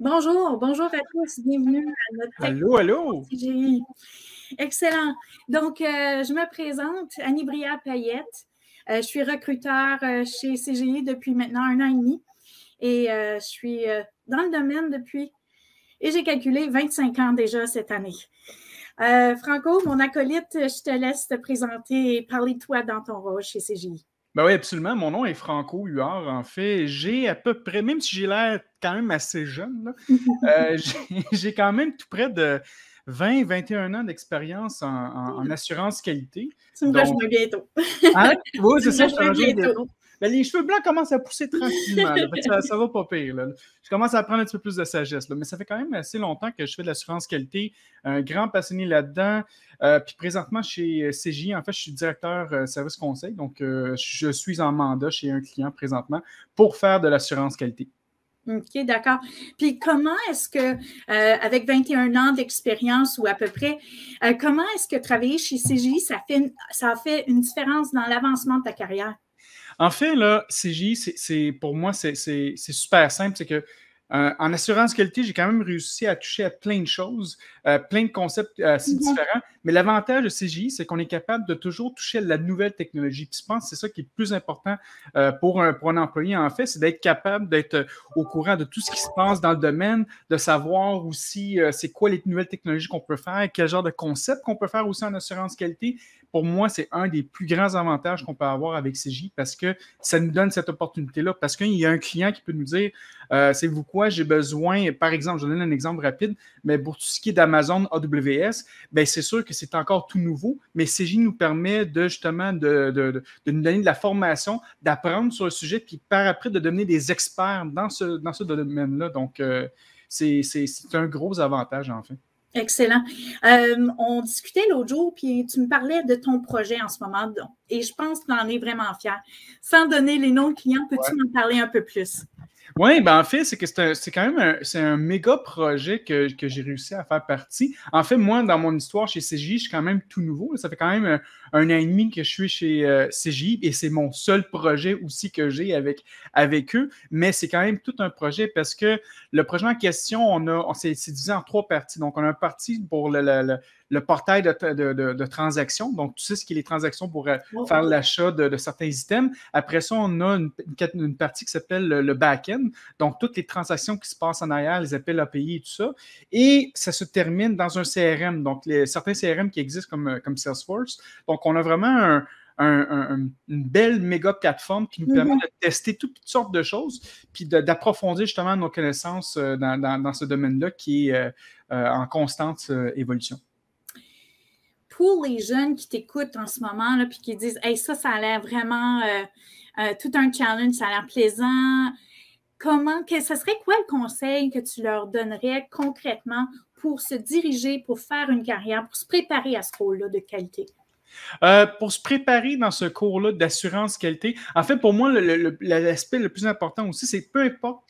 Bonjour, bonjour à tous, bienvenue à notre Allô, allô! CGI. Excellent. Donc, je me présente, Annie Briard-Payette. Je suis recruteur chez CGI depuis maintenant 1 an et demi et je suis dans le domaine depuis, et j'ai calculé 25 ans déjà cette année. Franco, mon acolyte, je te laisse te présenter et parler de toi dans ton rôle chez CGI. Ben oui, absolument. Mon nom est Franco Huard. En fait, j'ai à peu près, même si j'ai l'air quand même assez jeune, là, j'ai quand même tout près de 20-21 ans d'expérience en assurance qualité. Tu me Donc, rejoins bientôt. hein? Oui, Tu c'est me ça, je te rejoins rejoins bientôt. bientôt. Ben, les cheveux blancs commencent à pousser tranquillement, là. Fait que ça va pas pire, là. Je commence à prendre un petit peu plus de sagesse, là. Mais ça fait quand même assez longtemps que je fais de l'assurance qualité, un grand passionné là-dedans. Puis présentement, chez CGI, en fait, je suis directeur service conseil. Donc, je suis en mandat chez un client présentement pour faire de l'assurance qualité. OK, d'accord. Puis comment est-ce que, avec 21 ans d'expérience ou à peu près, comment est-ce que travailler chez CGI, ça a fait une différence dans l'avancement de ta carrière? En fait, là, CGI, pour moi, c'est super simple. C'est que en assurance qualité, j'ai quand même réussi à toucher à plein de choses, plein de concepts assez différents. Mais l'avantage de CGI, c'est qu'on est capable de toujours toucher à la nouvelle technologie. Puis je pense que c'est ça qui est le plus important pour un employé, en fait, c'est d'être capable d'être au courant de tout ce qui se passe dans le domaine, de savoir aussi c'est quoi les nouvelles technologies qu'on peut faire, quel genre de concept qu'on peut faire aussi en assurance qualité. Pour moi, c'est un des plus grands avantages qu'on peut avoir avec CGI parce que ça nous donne cette opportunité-là. Parce qu'il y a un client qui peut nous dire savez-vous quoi, j'ai besoin, par exemple, je donne un exemple rapide, mais pour tout ce qui est d'Amazon AWS, ben c'est sûr que c'est encore tout nouveau, mais CGI nous permet de justement de nous donner de la formation, d'apprendre sur le sujet, puis par après de devenir des experts dans ce domaine-là. Donc, c'est un gros avantage, en fait. Excellent. On discutait l'autre jour, puis tu me parlais de ton projet en ce moment, et je pense que tu en es vraiment fier. Sans donner les noms de clients, peux-tu m'en parler un peu plus? Oui, ben en fait, c'est que c'est quand même un méga projet que j'ai réussi à faire partie. En fait, moi, dans mon histoire chez CGI, je suis quand même tout nouveau. Ça fait quand même un an et demi que je suis chez CGI et c'est mon seul projet aussi que j'ai avec eux. Mais c'est quand même tout un projet parce que le projet en question, on s'est divisé en 3 parties. Donc, on a une partie pour le portail de transactions. Donc, tu sais ce qui est les transactions pour faire l'achat de certains items. Après ça, on a une partie qui s'appelle le back-end. Donc, toutes les transactions qui se passent en arrière, les appels API et tout ça. Et ça se termine dans un CRM. Donc, certains CRM qui existent comme Salesforce. Donc, on a vraiment une belle méga plateforme qui nous permet de tester toutes sortes de choses, puis d'approfondir justement nos connaissances dans ce domaine-là qui est en constante évolution. Pour les jeunes qui t'écoutent en ce moment, là, puis qui disent hey, ça a l'air vraiment tout un challenge, ça a l'air plaisant. Ce serait quoi le conseil que tu leur donnerais concrètement pour se diriger, pour faire une carrière, pour se préparer à ce rôle-là de qualité? Pour se préparer dans ce cours-là d'assurance qualité, en fait, pour moi, l'aspect le plus important aussi, c'est peu importe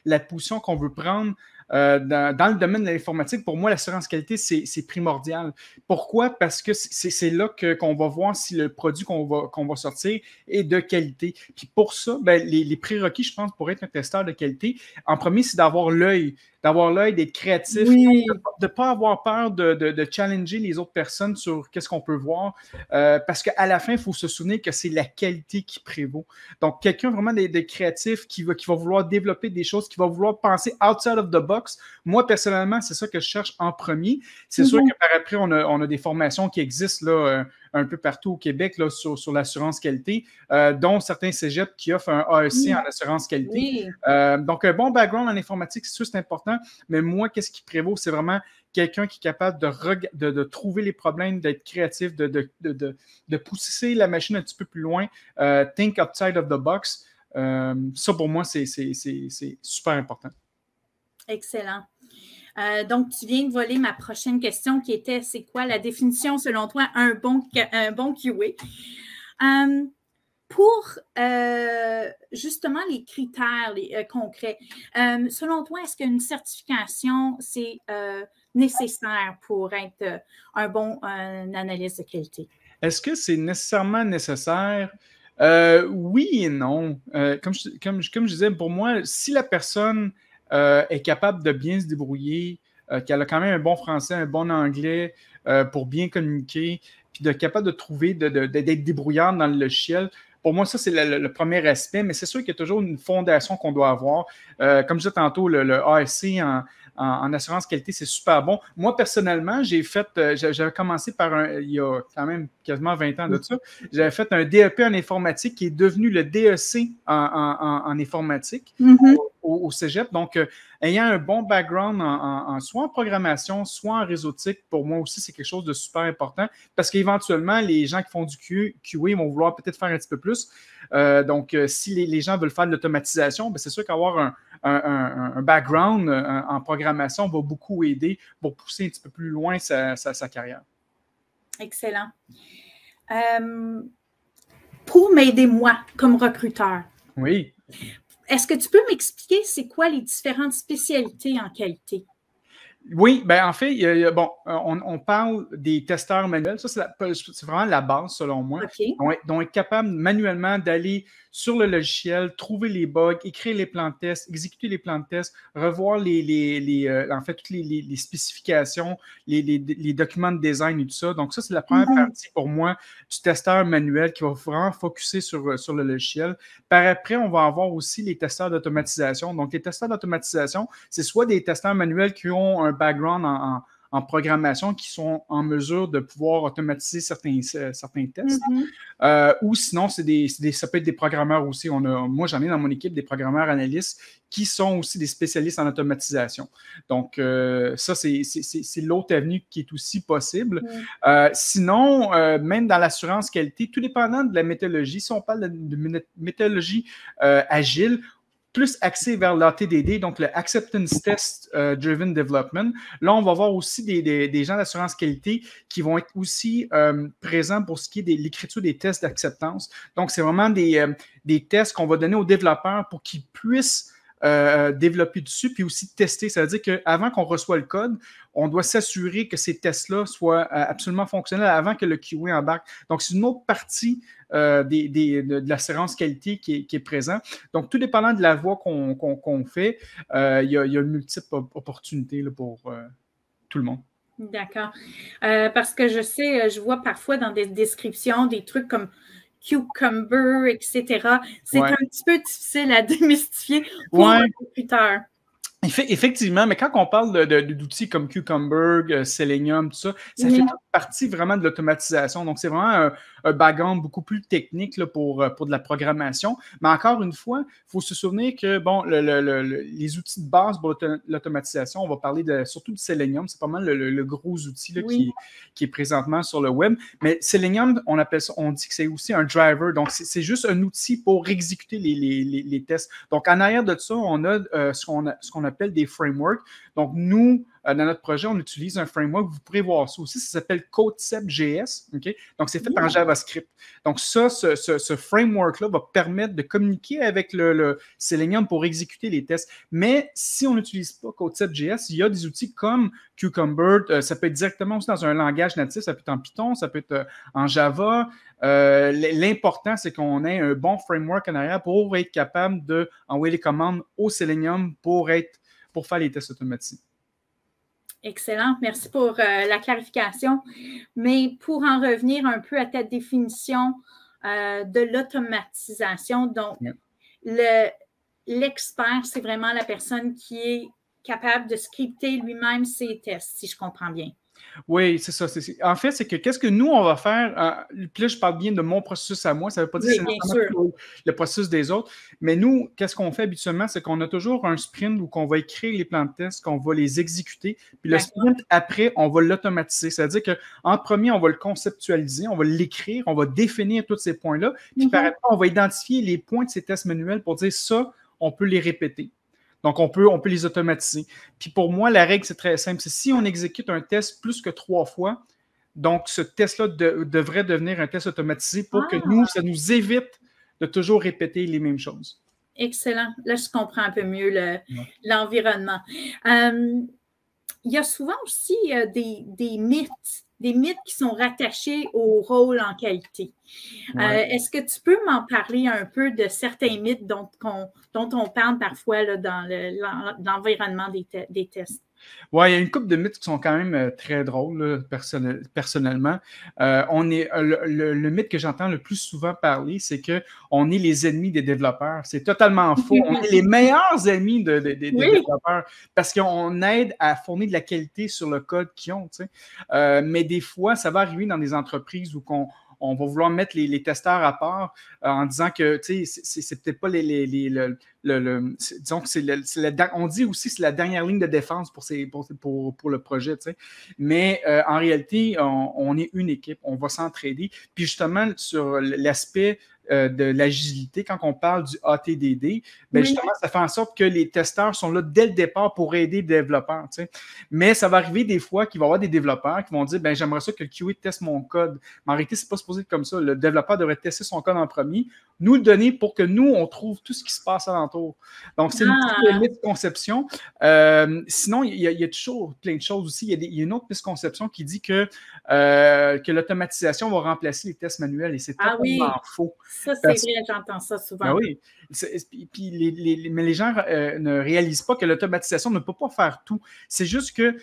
la position qu'on veut prendre dans le domaine de l'informatique, pour moi, l'assurance qualité, c'est primordial. Pourquoi? Parce que c'est là qu'on va voir si le produit qu'on va sortir est de qualité. Puis pour ça, ben, les prérequis, je pense, pour être un testeur de qualité, en premier, c'est d'avoir l'œil, d'être créatif, Oui. de ne pas avoir peur de challenger les autres personnes sur qu'est-ce qu'on peut voir. Parce qu'à la fin, il faut se souvenir que c'est la qualité qui prévaut. Donc, quelqu'un vraiment de créatif qui va vouloir développer des choses, qui va vouloir penser outside of the box. Moi, personnellement, c'est ça que je cherche en premier. C'est sûr que par après, on a des formations qui existent là, un peu partout au Québec là, sur l'assurance qualité, dont certains cégeps qui offrent un AEC en assurance qualité. Donc, un bon background en informatique, c'est sûr, c'est important. Mais moi, qu'est-ce qui prévaut? C'est vraiment quelqu'un qui est capable de trouver les problèmes, d'être créatif, de pousser la machine un petit peu plus loin, think outside of the box. Ça, pour moi, c'est super important. Excellent. Donc, tu viens de voler ma prochaine question qui était, c'est quoi la définition, selon toi, un bon QA? Pour justement les critères concrets, selon toi, est-ce qu'une certification, c'est nécessaire pour être un bon analyste de qualité? Est-ce que c'est nécessairement nécessaire? Oui et non. Comme je disais, pour moi, si la personne est capable de bien se débrouiller, qu'elle a quand même un bon français, un bon anglais pour bien communiquer, puis d'être capable de trouver, d'être débrouillard dans le logiciel. Pour moi, ça, c'est le premier aspect, mais c'est sûr qu'il y a toujours une fondation qu'on doit avoir. Comme je disais tantôt, le ASC en assurance qualité, c'est super bon. Moi, personnellement, j'avais commencé il y a quand même quasiment 20 ans de ça, j'avais fait un DEP en informatique qui est devenu le DEC en informatique au cégep. Donc, ayant un bon background soit en programmation, soit en réseautique, pour moi aussi, c'est quelque chose de super important parce qu'éventuellement, les gens qui font du QA vont vouloir peut-être faire un petit peu plus. Donc, si les gens veulent faire de l'automatisation, c'est sûr qu'avoir un background en programmation va beaucoup aider pour pousser un petit peu plus loin sa carrière. Excellent. Pour m'aider, moi, comme recruteur, oui. Est-ce que tu peux m'expliquer c'est quoi les différentes spécialités en qualité? Oui, en fait, on parle des testeurs manuels. Ça, c'est vraiment la base, selon moi. Okay. Donc, être capable manuellement d'aller sur le logiciel, trouver les bugs, écrire les plans de test, exécuter les plans de test, revoir en fait, toutes les spécifications, les documents de design et tout ça. Donc, ça, c'est la première partie pour moi du testeur manuel qui va vraiment focuser sur le logiciel. Par après, on va avoir aussi les testeurs d'automatisation. Donc, les testeurs d'automatisation, c'est soit des testeurs manuels qui ont un background en programmation qui sont en mesure de pouvoir automatiser certains tests. Ou sinon, ça peut être des programmeurs aussi. Moi, j'en ai dans mon équipe des programmeurs analystes qui sont aussi des spécialistes en automatisation. Donc, ça, c'est l'autre avenue qui est aussi possible. Sinon, même dans l'assurance qualité, tout dépendant de la méthodologie, si on parle de méthodologie agile, plus axé vers l'ATDD, donc le Acceptance Test Driven Development. Là, on va voir aussi des gens d'assurance qualité qui vont être aussi présents pour ce qui est de l'écriture des tests d'acceptance. Donc, c'est vraiment des tests qu'on va donner aux développeurs pour qu'ils puissent développer dessus, puis aussi tester. Ça veut dire qu'avant qu'on reçoive le code, on doit s'assurer que ces tests-là soient absolument fonctionnels avant que le QA embarque. Donc, c'est une autre partie de l'assurance qualité qui est présent. Donc, tout dépendant de la voie qu'on fait, il y a une multiple opportunité là, pour tout le monde. D'accord. Parce que je vois parfois dans des descriptions des trucs comme Cucumber, etc. C'est un petit peu difficile à démystifier pour un recruteur. Effectivement, mais quand on parle d'outils comme Cucumber, Selenium, tout ça, ça fait toute partie vraiment de l'automatisation. Donc, c'est vraiment un background beaucoup plus technique là, pour de la programmation. Mais encore une fois, il faut se souvenir que, les outils de base pour l'automatisation, on va parler surtout du Selenium. C'est pas mal le gros outil là, qui est présentement sur le web. Mais Selenium, on dit que c'est aussi un driver. Donc, c'est juste un outil pour exécuter les tests. Donc, en arrière de ça, on a ce qu'on appelle des frameworks. Donc, nous, dans notre projet, on utilise un framework. Vous pourrez voir ça aussi. Ça s'appelle CodeCept.js. Okay? Donc, c'est fait en JavaScript. Donc, ce framework-là va permettre de communiquer avec le Selenium pour exécuter les tests. Mais si on n'utilise pas CodeCept.js, il y a des outils comme Cucumber. Ça peut être directement aussi dans un langage natif. Ça peut être en Python, ça peut être en Java. L'important, c'est qu'on ait un bon framework en arrière pour être capable d'envoyer les commandes au Selenium pour faire les tests automatisés. Excellent. Merci pour la clarification. Mais pour en revenir un peu à ta définition de l'automatisation, donc l'expert, c'est vraiment la personne qui est capable de scripter lui-même ses tests, si je comprends bien. Oui, c'est ça. En fait, c'est que qu'est-ce que nous, on va faire, puis là, je parle bien de mon processus à moi, ça ne veut pas dire que c'est le processus des autres, mais nous, qu'est-ce qu'on fait habituellement, c'est qu'on a toujours un sprint où on va écrire les plans de test, qu'on va les exécuter, puis le sprint après, on va l'automatiser. C'est-à-dire qu'en premier, on va le conceptualiser, on va l'écrire, on va définir tous ces points-là, puis par après, on va identifier les points de ces tests manuels pour dire ça, on peut les répéter. Donc, on peut les automatiser. Puis pour moi, la règle, c'est très simple. C'est si on exécute un test plus que 3 fois, donc ce test-là devrait devenir un test automatisé pour que ça nous évite de toujours répéter les mêmes choses. Excellent. Là, je comprends un peu mieux l'environnement. Il y a souvent aussi des mythes, mythes qui sont rattachés au rôle en qualité. Ouais. Est-ce que tu peux m'en parler un peu de certains mythes dont on parle parfois là, dans l'environnement des tests? Oui, il y a une couple de mythes qui sont quand même très drôles, là, personnellement. Le mythe que j'entends le plus souvent parler, c'est qu'on est les ennemis des développeurs. C'est totalement faux. On est les meilleurs ennemis des développeurs parce qu'on aide à fournir de la qualité sur le code qu'ils ont. Mais des fois, ça va arriver dans des entreprises où on va vouloir mettre les testeurs à part en disant que c'est peut-être pas disons que on dit aussi que c'est la dernière ligne de défense pour le projet. Mais en réalité, on est une équipe, on va s'entraider. Puis justement, sur l'aspect de l'agilité, quand on parle du ATDD, ben justement, ça fait en sorte que les testeurs sont là dès le départ pour aider les développeurs. Mais ça va arriver des fois qu'il va y avoir des développeurs qui vont dire ben j'aimerais ça que le QA teste mon code. Mais en réalité, c'est pas supposé être comme ça. Le développeur devrait tester son code en premier, nous le donner pour que nous, on trouve tout ce qui se passe alentour. Donc, c'est une petite misconception. Sinon, il y a toujours plein de choses aussi. Il y a une autre misconception qui dit que l'automatisation va remplacer les tests manuels et c'est totalement faux. Ça, c'est vrai, j'entends ça souvent. Ben oui. Mais les gens ne réalisent pas que l'automatisation ne peut pas faire tout. C'est juste que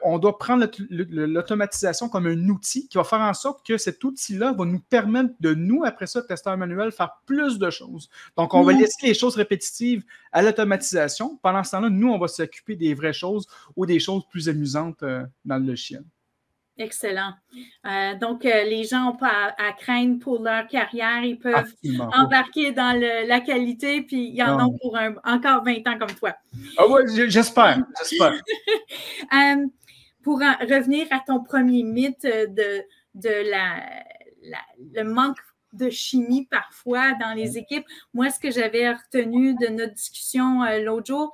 on doit prendre l'automatisation comme un outil qui va faire en sorte que cet outil-là va nous permettre de nous, après ça, testeurs manuels, faire plus de choses. Donc, on va laisser les choses répétitives à l'automatisation. Pendant ce temps-là, nous, on va s'occuper des vraies choses ou des choses plus amusantes dans le logiciel. Excellent. Donc, les gens n'ont pas à craindre pour leur carrière. Ils peuvent embarquer dans la qualité, puis il y en a pour encore 20 ans comme toi. Ah oui, j'espère. Pour revenir à ton premier mythe le manque de chimie parfois dans les équipes, moi, ce que j'avais retenu de notre discussion l'autre jour,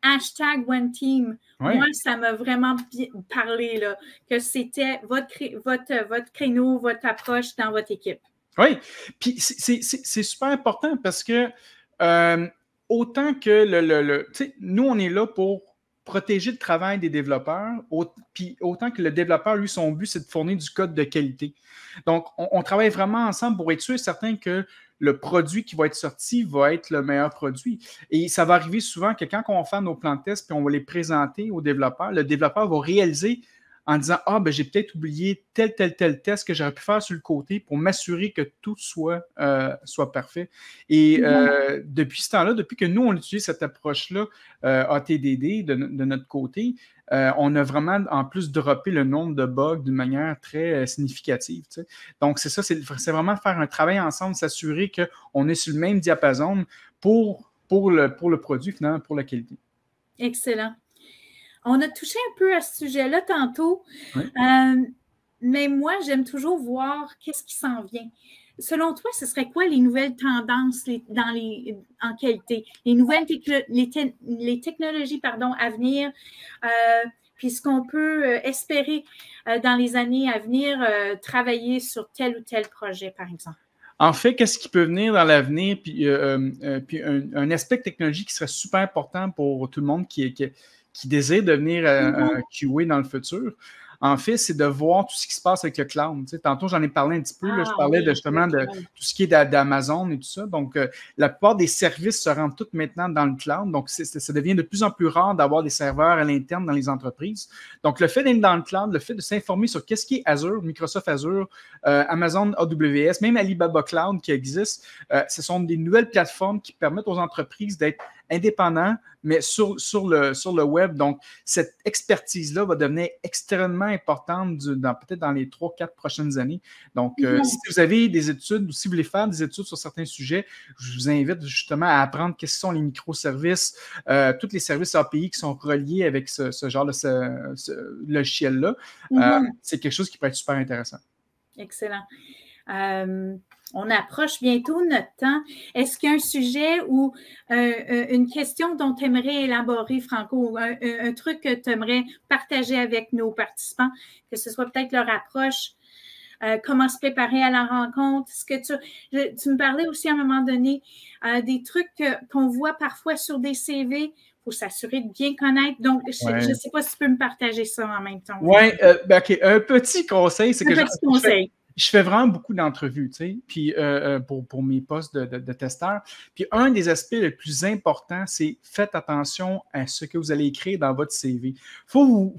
#OneTeam. Oui. Moi, ça m'a vraiment parlé, là, que c'était votre créneau, votre approche dans votre équipe. Oui, puis c'est super important parce que autant que nous, on est là pour protéger le travail des développeurs, puis autant que le développeur, lui, son but, c'est de fournir du code de qualité. Donc, on travaille vraiment ensemble pour être sûr et certain que le produit qui va être sorti va être le meilleur produit. Et ça va arriver souvent que quand on va faire nos plans de test puis on va les présenter au développeur, le développeur va réaliser en disant « Ah, ben j'ai peut-être oublié tel test que j'aurais pu faire sur le côté pour m'assurer que tout soit parfait. » Et depuis ce temps-là, depuis que nous, on utilise cette approche-là ATDD de notre côté, on a vraiment, en plus, droppé le nombre de bugs d'une manière très significative. Donc, c'est ça, c'est vraiment faire un travail ensemble, s'assurer qu'on est sur le même diapason pour le produit, finalement, pour la qualité. Excellent. On a touché un peu à ce sujet-là tantôt, mais moi, j'aime toujours voir qu'est-ce qui s'en vient. Selon toi, ce serait quoi les nouvelles tendances en qualité? Les nouvelles les technologies à venir, puis ce qu'on peut espérer dans les années à venir, travailler sur tel ou tel projet, par exemple? En fait, qu'est-ce qui peut venir dans l'avenir? Puis un aspect technologique qui serait super important pour tout le monde qui désire devenir un QA dans le futur, en fait, c'est de voir tout ce qui se passe avec le cloud. Tantôt, j'en ai parlé un petit peu. Là, je parlais justement de tout ce qui est d'Amazon et tout ça. Donc, la plupart des services se rendent tous maintenant dans le cloud. Donc, ça devient de plus en plus rare d'avoir des serveurs à l'interne dans les entreprises. Donc, le fait d'être dans le cloud, le fait de s'informer sur qu'est-ce qui est Azure, Microsoft Azure, Amazon AWS, même Alibaba Cloud qui existe, ce sont des nouvelles plateformes qui permettent aux entreprises d'être indépendants, mais sur le web. Donc, cette expertise-là va devenir extrêmement importante peut-être dans les 3-4 prochaines années. Donc, si vous avez des études ou si vous voulez faire des études sur certains sujets, je vous invite justement à apprendre quels sont les microservices, tous les services API qui sont reliés avec ce genre de logiciel-là. C'est quelque chose qui peut être super intéressant. Excellent. On approche bientôt notre temps. Est-ce qu'il y a un sujet ou une question dont tu aimerais élaborer, Franco, un truc que tu aimerais partager avec nos participants, que ce soit peut-être leur approche comment se préparer à la rencontre. Tu me parlais aussi à un moment donné des trucs qu'on voit parfois sur des CV. Il faut s'assurer de bien connaître. Donc, je ne sais pas si tu peux me partager ça en même temps. Oui, OK. Un petit conseil, c'est que je fais vraiment beaucoup d'entrevues, tu sais, puis pour mes postes de testeur. Puis un des aspects les plus importants, c'est faites attention à ce que vous allez écrire dans votre CV. Vous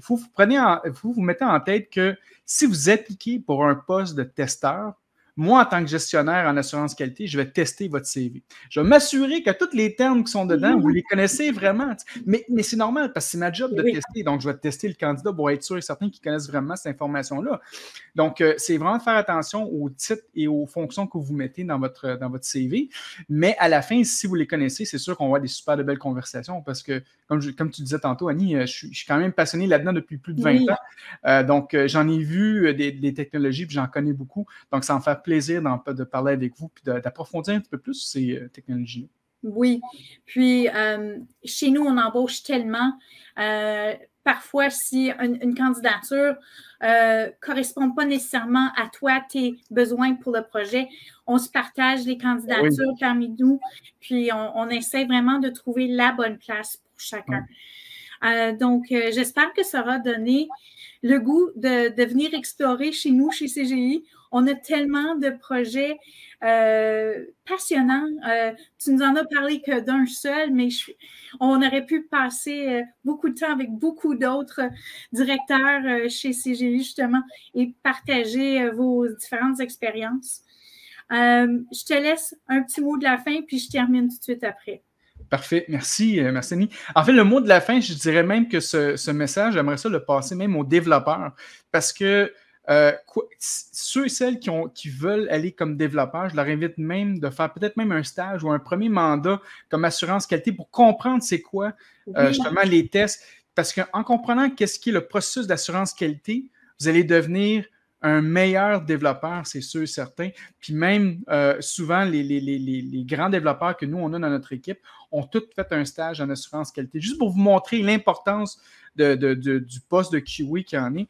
mettez en tête que si vous appliquez pour un poste de testeur, moi, en tant que gestionnaire en assurance qualité, je vais tester votre CV. Je vais m'assurer que tous les termes qui sont dedans, vous les connaissez vraiment. Mais c'est normal parce que c'est ma job de tester. Donc, je vais tester le candidat pour être sûr et certain qu'ils connaissent vraiment cette information-là. Donc, c'est vraiment de faire attention aux titres et aux fonctions que vous mettez dans votre CV. Mais à la fin, si vous les connaissez, c'est sûr qu'on va avoir des super de belles conversations parce que, comme tu disais tantôt, Annie, je suis quand même passionné là-dedans depuis plus de 20 ans. Donc, j'en ai vu des technologies puis j'en connais beaucoup. Donc, ça en fait plaisir de parler avec vous puis d'approfondir un petit peu plus ces technologies-là. Oui. Puis, chez nous, on embauche tellement. Parfois, si une candidature ne correspond pas nécessairement à toi, tes besoins pour le projet, on se partage les candidatures parmi nous, puis on essaie vraiment de trouver la bonne place pour chacun. Donc, j'espère que ça aura donné le goût de venir explorer chez nous, chez CGI. On a tellement de projets passionnants. Tu nous en as parlé que d'un seul, mais on aurait pu passer beaucoup de temps avec beaucoup d'autres directeurs chez CGI, justement, et partager vos différentes expériences. Je te laisse un petit mot de la fin, puis je termine tout de suite après. Parfait. Merci, Annie. En fait, le mot de la fin, je dirais même que ce message, j'aimerais ça le passer même aux développeurs parce que ceux et celles qui veulent aller comme développeurs, je leur invite même de faire peut-être même un stage ou un premier mandat comme assurance qualité pour comprendre c'est quoi justement les tests. Parce qu'en comprenant qu'est-ce qui est le processus d'assurance qualité, vous allez devenir un meilleur développeur, c'est sûr, certain. Puis même, souvent, les grands développeurs que nous, on a dans notre équipe ont tous fait un stage en assurance qualité. Juste pour vous montrer l'importance du poste de QA qu'il y en est.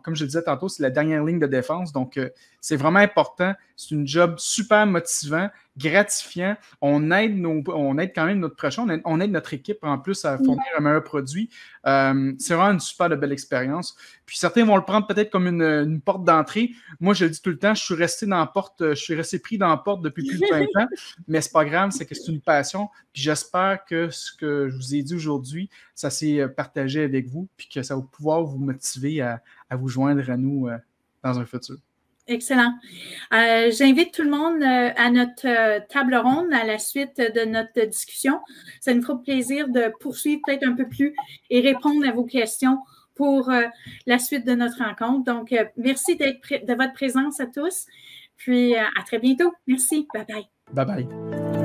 Comme je le disais tantôt, c'est la dernière ligne de défense. Donc, c'est vraiment important. C'est une job super motivant, gratifiant. On aide quand même notre prochain. On aide notre équipe en plus à fournir un meilleur produit. C'est vraiment une super de belle expérience. Puis certains vont le prendre peut-être comme une porte d'entrée. Moi, je le dis tout le temps, je suis resté pris dans la porte depuis plus de 20 ans, mais c'est pas grave, c'est que c'est une passion. Puis j'espère que ce que je vous ai dit aujourd'hui, ça s'est partagé avec vous, puis que ça va pouvoir vous motiver à vous joindre à nous dans un futur. Excellent. J'invite tout le monde à notre table ronde à la suite de notre discussion. Ça nous fera plaisir de poursuivre peut-être un peu plus et répondre à vos questions pour la suite de notre rencontre. Donc, merci de votre présence à tous. Puis, à très bientôt. Merci. Bye-bye. Bye-bye.